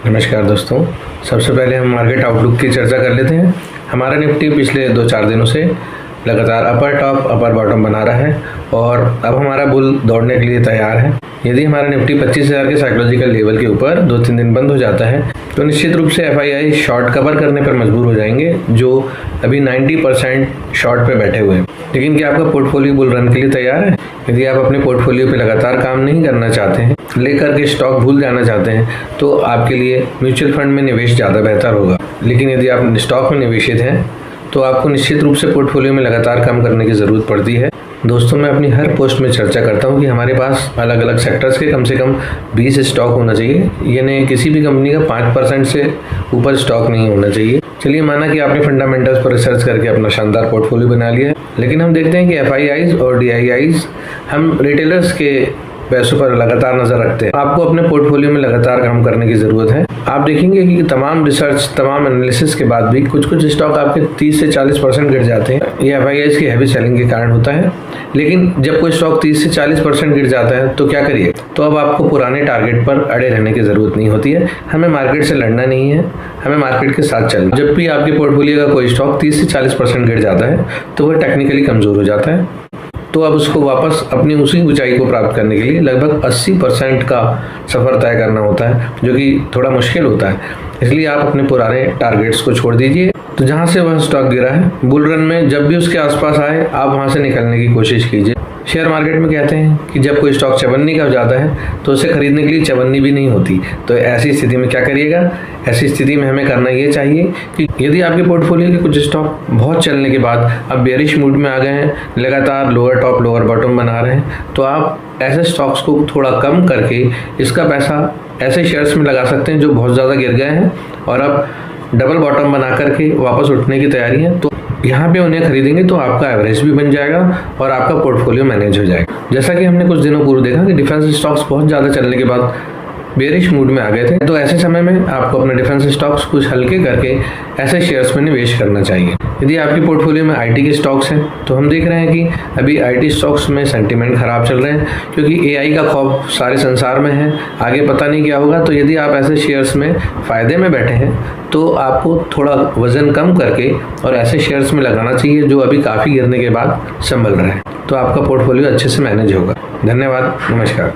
नमस्कार दोस्तों, सबसे पहले हम मार्केट आउटलुक की चर्चा कर लेते हैं। हमारा निफ्टी पिछले 2-4 दिनों से लगातार अपर टॉप अपर बॉटम बना रहा है और अब हमारा बुल दौड़ने के लिए तैयार है। यदि हमारा निफ्टी 25,000 के साइकोलॉजिकल लेवल के ऊपर 2-3 दिन बंद हो जाता है तो निश्चित रूप से एफआईआई शॉर्ट कवर करने पर मजबूर हो जाएंगे, जो अभी 90% शॉर्ट पे बैठे हुए हैं। लेकिन क्या आपका पोर्टफोलियो बुल रन के लिए तैयार है? यदि आप अपने पोर्टफोलियो पे लगातार काम नहीं करना चाहते हैं, लेकर के स्टॉक भूल जाना चाहते हैं, तो आपके लिए म्यूचुअल फंड में निवेश ज़्यादा बेहतर होगा। लेकिन यदि आप स्टॉक में निवेशित हैं तो आपको निश्चित रूप से पोर्टफोलियो में लगातार काम करने की ज़रूरत पड़ती है। दोस्तों, मैं अपनी हर पोस्ट में चर्चा करता हूं कि हमारे पास अलग अलग सेक्टर्स के कम से कम 20 स्टॉक होना चाहिए, यानी किसी भी कंपनी का 5% से ऊपर स्टॉक नहीं होना चाहिए। चलिए, माना कि आपने फंडामेंटल्स पर रिसर्च करके अपना शानदार पोर्टफोलियो बना लिया है, लेकिन हम देखते हैं कि एफआईआईज और डीआईआईज हम रिटेलर्स के पैसों पर लगातार नजर रखते हैं। आपको अपने पोर्टफोलियो में लगातार काम करने की जरूरत है। आप देखेंगे कि तमाम रिसर्च, तमाम एनालिसिस के बाद भी कुछ स्टॉक आपके 30 से 40% गिर जाते हैं। ये एफआईआईज की हैवी सेलिंग के कारण होता है। लेकिन जब कोई स्टॉक 30 से 40% गिर जाता है तो क्या करिए? तो अब आपको पुराने टारगेट पर अड़े रहने की जरूरत नहीं होती है। हमें मार्केट से लड़ना नहीं है, हमें मार्केट के साथ चलना। जब भी आपके पोर्टफोलियो का कोई स्टॉक 30 से 40% गिर जाता है तो वह टेक्निकली कमजोर हो जाता है। तो अब उसको वापस अपनी उसी ऊंचाई को प्राप्त करने के लिए लगभग 80% का सफर तय करना होता है, जो कि थोड़ा मुश्किल होता है। इसलिए आप अपने पुराने टारगेट्स को छोड़ दीजिए। तो जहां से वह स्टॉक गिरा है बुल रन में, जब भी उसके आसपास आए आप वहां से निकलने की कोशिश कीजिए। शेयर मार्केट में कहते हैं कि जब कोई स्टॉक चवन्नी का हो जाता है तो उसे खरीदने के लिए चवन्नी भी नहीं होती। तो ऐसी स्थिति में क्या करिएगा? ऐसी स्थिति में हमें करना ये चाहिए कि यदि आपके पोर्टफोलियो के कुछ स्टॉक बहुत चलने के बाद अब बेरिश मूड में आ गए हैं, लगातार लोअर टॉप लोअर बॉटम बना रहे हैं, तो आप ऐसे स्टॉक्स को थोड़ा कम करके इसका पैसा ऐसे शेयर्स में लगा सकते हैं जो बहुत ज़्यादा गिर गए हैं और अब डबल बॉटम बना करके वापस उठने की तैयारी है। तो यहाँ पे उन्हें खरीदेंगे तो आपका एवरेज भी बन जाएगा और आपका पोर्टफोलियो मैनेज हो जाएगा। जैसा कि हमने कुछ दिनों पूर्व देखा कि डिफेंस स्टॉक्स बहुत ज़्यादा चलने के बाद बेरिश मूड में आ गए थे, तो ऐसे समय में आपको अपने डिफेंस स्टॉक्स कुछ हल्के करके ऐसे शेयर्स में निवेश करना चाहिए। यदि आपकी पोर्टफोलियो में आईटी के स्टॉक्स हैं तो हम देख रहे हैं कि अभी आईटी स्टॉक्स में सेंटीमेंट खराब चल रहे हैं, क्योंकि एआई का खौफ सारे संसार में है। आगे पता नहीं क्या होगा। तो यदि आप ऐसे शेयर्स में फ़ायदे में बैठे हैं तो आपको थोड़ा वजन कम करके और ऐसे शेयर्स में लगाना चाहिए जो अभी काफ़ी गिरने के बाद संभल रहे हैं। तो आपका पोर्टफोलियो अच्छे से मैनेज होगा। धन्यवाद, नमस्कार।